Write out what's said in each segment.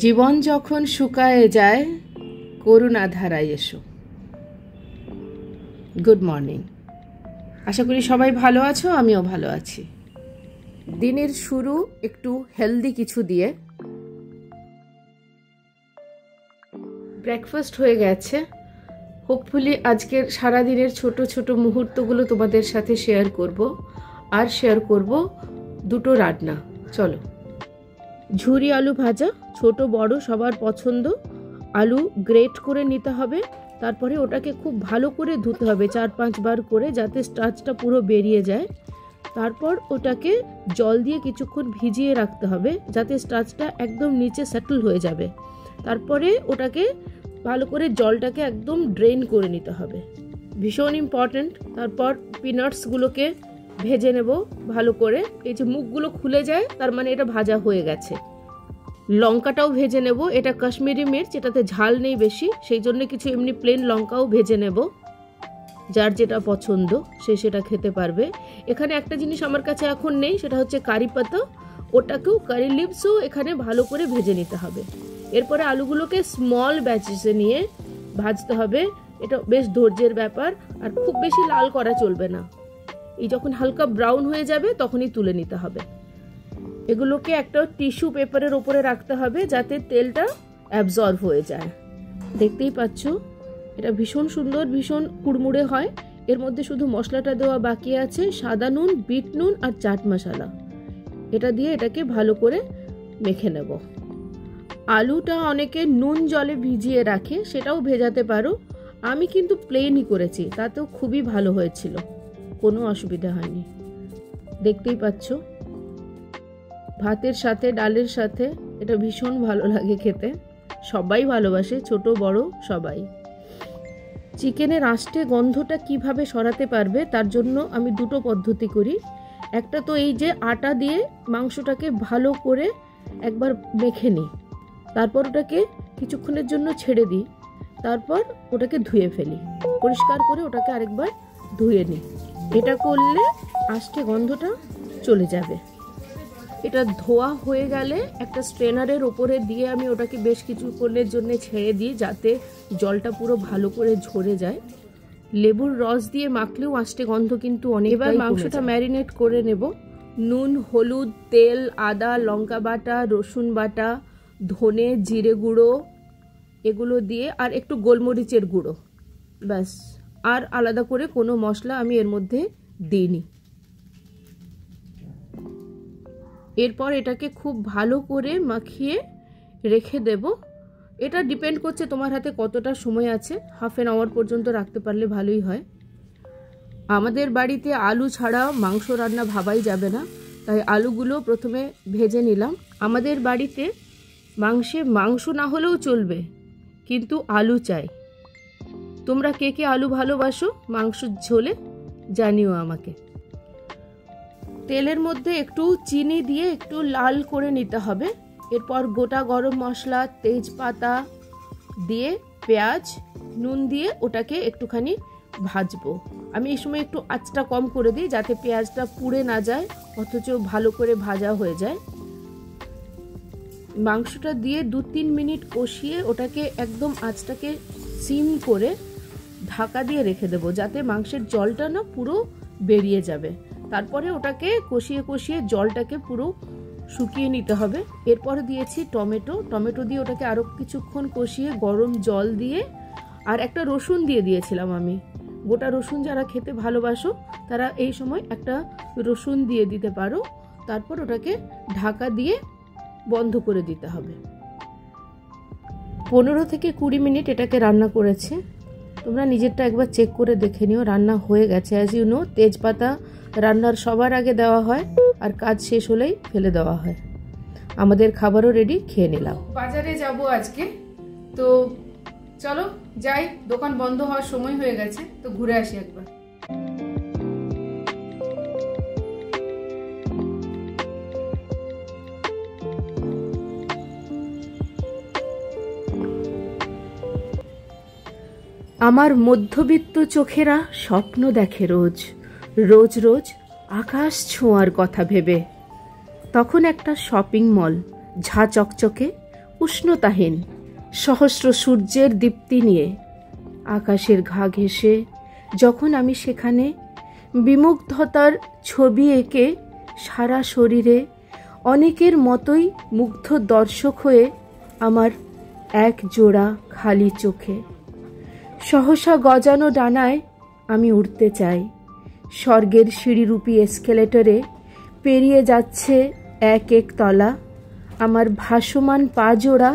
জীবন যখন শুকায়ে যায় করুণা ধারায় এসো। গুড মর্নিং, আশা করি সবাই ভালো আছো, আমিও ভালো আছি। দিনের শুরু একটু হেলদি কিছু দিয়ে। ব্রেকফাস্ট হয়ে গেছে। হোপফুলি আজকের সারাদিনের ছোট ছোট মুহূর্তগুলো তোমাদের সাথে শেয়ার করব, আর শেয়ার করব দুটো রান্না। চলো, ঝুরি আলু ভাজা, ছোট বড় সবার পছন্দ। আলু গ্রেট করে নিতে হবে, তারপরে ওটাকে খুব ভালো করে ধুতে হবে 4-5 বার করে, যাতে স্টার্চটা পুরো বেরিয়ে যায়। তারপর ওটাকে জল দিয়ে কিছুক্ষণ ভিজিয়ে রাখতে হবে, যাতে স্টার্চটা একদম নিচে সেটেল হয়ে যাবে। তারপরে ওটাকে ভালো করে জলটাকে একদম ড্রেন করে নিতে হবে, ভীষণ ইম্পর্ট্যান্ট। তারপর পিনাটসগুলোকে ভেজে নেব ভালো করে। এই যে মুখগুলো খুলে যায়, তার মানে এটা ভাজা হয়ে গেছে। লঙ্কাটাও ভেজে নেব, এটা কাশ্মীরি মির্চ, এটাতে ঝাল নেই বেশি, সেই জন্য কিছু এমনি প্লেন লঙ্কাও ভেজে নেব। যার যেটা পছন্দ সে সেটা খেতে পারবে। এখানে একটা জিনিস আমার কাছে এখন নেই, সেটা হচ্ছে কারি পাতা, ওটাকেও কারি লিভসও এখানে ভালো করে ভেজে নিতে হবে। এরপরে আলুগুলোকে স্মল ব্যাচেসে নিয়ে ভাজতে হবে, এটা বেশ ধৈর্যের ব্যাপার, আর খুব বেশি লাল করা চলবে না। এই যখন হালকা ব্রাউন হয়ে যাবে তখনই তুলে নিতে হবে। এগুলোকে একটা টিস্যু পেপারের ওপরে রাখতে হবে, যাতে তেলটা অ্যাবজর্ব হয়ে যায়। দেখতেই পাচ্ছ এটা ভীষণ সুন্দর, ভীষণ কুড়মুড়ে হয়। এর মধ্যে শুধু মশলাটা দেওয়া বাকি আছে, সাদা নুন, বিট নুন আর চাট মশলা। এটা দিয়ে এটাকে ভালো করে মেখে নেব। আলুটা অনেকে নুন জলে ভিজিয়ে রাখে, সেটাও ভেজাতে পারো। আমি কিন্তু প্লেনই করেছি, তাতেও খুবই ভালো হয়েছিল, কোনো অসুবিধা হয়নি। দেখতেই পাচ্ছ ভাতের সাথে ডালের সাথে এটা ভীষণ ভালো লাগে খেতে, সবাই ভালোবাসে, ছোট বড় সবাই। চিকেনের আঁশটে গন্ধটা কিভাবে সরাতে পারবে তার জন্য আমি দুটো পদ্ধতি করি। একটা তো এই যে আটা দিয়ে মাংসটাকে ভালো করে একবার মেখে নিই, তারপর ওটাকে কিছুক্ষণের জন্য ছেড়ে দিই, তারপর ওটাকে ধুয়ে ফেলি, পরিষ্কার করে ওটাকে আরেকবার ধুয়ে নিই। এটা করলে আঁশটে গন্ধটা চলে যাবে। এটা ধোয়া হয়ে গেলে একটা স্ট্রেনারের ওপরে দিয়ে আমি ওটাকে বেশ কিছুক্ষণের জন্য ছেড়ে দিই, যাতে জলটা পুরো ভালো করে ঝরে যায়। লেবুর রস দিয়ে মাখলেও আঁশটে গন্ধ কিন্তু অনেক। এবার মাংসটা ম্যারিনেট করে নেব। নুন, হলুদ, তেল, আদা, লঙ্কা বাটা, রসুন বাটা, ধনে, জিরে গুঁড়ো এগুলো দিয়ে, আর একটু গোলমরিচের গুঁড়ো, ব্যাস। আর আলাদা করে কোনো মশলা আমি এর মধ্যে দিইনি। এরপর এটাকে খুব ভালো করে মাখিয়ে রেখে দেব। এটা ডিপেন্ড করছে তোমার হাতে কতটা সময় আছে, 1/2 আওয়ার পর্যন্ত রাখতে পারলে ভালোই হয়। আমাদের বাড়িতে আলু ছাড়া মাংস রান্না ভাবাই যাবে না, তাই আলুগুলো প্রথমে ভেজে নিলাম। আমাদের বাড়িতে মাংস না হলেও চলবে, কিন্তু আলু চাই। তোমরা কে কে আলু ভালোবাসো মাংসের ঝোলে জানিও আমাকে। তেলের মধ্যে একটু চিনি দিয়ে একটু লাল করে নিতে হবে। এরপর গোটা গরম মশলা, তেজপাতা দিয়ে পেঁয়াজ, নুন দিয়ে ওটাকে একটুখানি ভাজবো। আমি এই সময় একটু আঁচটা কম করে দিই, যাতে পেঁয়াজটা পুড়ে না যায়, অথচ ভালো করে ভাজা হয়ে যায়। মাংসটা দিয়ে 2-3 মিনিট কষিয়ে ওটাকে একদম আঁচটাকে সিম করে ঢাকা দিয়ে রেখে দেবো, যাতে মাংসের জলটা না পুরো বেরিয়ে যাবে। তারপরে ওটাকে কষিয়ে কষিয়ে জলটাকে পুরো শুকিয়ে নিতে হবে। এরপরে দিয়েছি টমেটো দিয়ে ওটাকে আরও কিছুক্ষণ কষিয়ে গরম জল দিয়ে, আর একটা রসুন দিয়ে দিয়েছিলাম আমি। গোটা রসুন যারা খেতে ভালোবাসো তারা এই সময় একটা রসুন দিয়ে দিতে পারো। তারপর ওটাকে ঢাকা দিয়ে বন্ধ করে দিতে হবে। 15 থেকে 20 মিনিট এটাকে রান্না করেছে। তোমরা নিজেরটা একবার চেক করে দেখে নিও রান্না হয়ে গেছে। অ্যাজ ইউ নো, তেজপাতা রান্নার সবার আগে দেওয়া হয়, আর কাজ শেষ হলেই ফেলে দেওয়া হয়। আমাদের খাবারও রেডি, খেয়ে নিলাম। বাজারে যাব আজকে, তো চলো যাই, দোকান বন্ধ হওয়ার সময় হয়ে গেছে, তো ঘুরে আসি একবার। আমার মধ্যবিত্ত চোখেরা স্বপ্ন দেখে রোজ রোজ রোজ আকাশ ছোঁয়ার কথা ভেবে। তখন একটা শপিং মল, ঝা চকচকে, উষ্ণতাহীন সহস্র সূর্যের দীপ্তি নিয়ে আকাশের ঘা ঘেঁষে যখন আমি সেখানে বিমুগ্ধতার ছবি এঁকে সারা শরীরে অনেকের মতোই মুগ্ধ দর্শক হয়ে আমার এক জোড়া খালি চোখে সহসা গজানো ডানায় আমি উঠতে চাই। স্বর্গের সিঁড়িরূপী এসকেলেটরে পেরিয়ে যাচ্ছে এক এক তলা। আমার ভাসমান পা জোড়া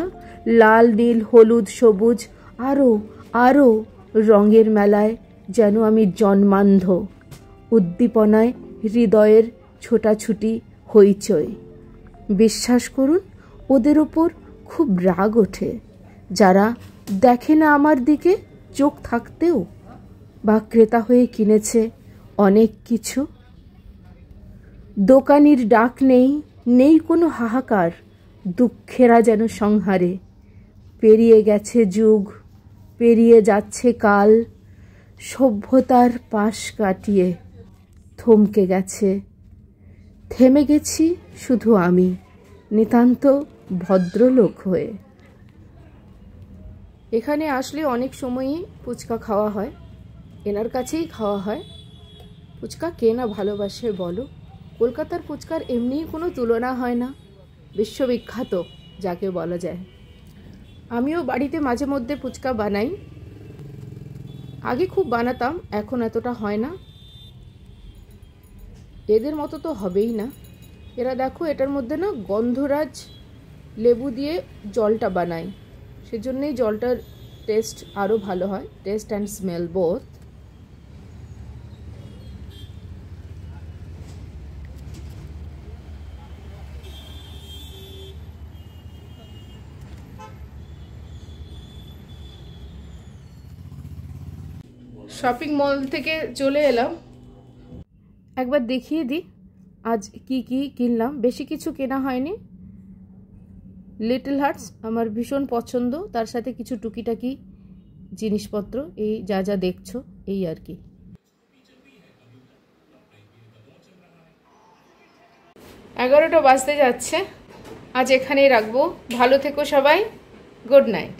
লাল নীল হলুদ সবুজ আরও আরও রঙের মেলায় যেন আমি জন্মান্ধ। উদ্দীপনায় হৃদয়ের ছোটাছুটি হইচই। বিশ্বাস করুন, ওদের ওপর খুব রাগ ওঠে যারা দেখে না আমার দিকে চোখ থাকতেও, বা ক্রেতা হয়ে কিনেছে অনেক কিছু। দোকানির ডাক নেই, নেই কোনো হাহাকার, দুঃখেরা যেন সংহারে। পেরিয়ে গেছে যুগ, পেরিয়ে যাচ্ছে কাল, সভ্যতার পাশ কাটিয়ে থমকে গেছে। থেমে গেছি শুধু আমি, নিতান্ত ভদ্রলোক হয়ে। এখানে আসলে অনেক সময়ই ফুচকা খাওয়া হয়, এনার কাছেই খাওয়া হয়। ফুচকা কে না ভালোবাসে বলো? কলকাতার ফুচকার এমনিই কোনো তুলনা হয় না, বিশ্ববিখ্যাত যাকে বলা যায়। আমিও বাড়িতে মাঝে মধ্যে ফুচকা বানাই, আগে খুব বানাতাম, এখন এতটা হয় না। এদের মতো তো হবেই না। এরা দেখো, এটার মধ্যে না গন্ধরাজ লেবু দিয়ে জলটা বানায়, সেজন্যই জলটার টেস্ট আরও ভালো হয়, test and smell both. Shopping mall থেকে চলে এলাম, একবার দেখিয়ে দিই আজ কি কি কিনলাম। বেশি কিছু কেনা হয়নি। লিটল হার্টস আমার ভীষণ পছন্দ, তার সাথে কিছু টুকিটাকি জিনিসপত্র, এই যা যা দেখছো এই আর কি। 11টা বাজতে যাচ্ছে, আজ এখানেই রাখবো। ভালো থেকো সবাই, গুড নাইট।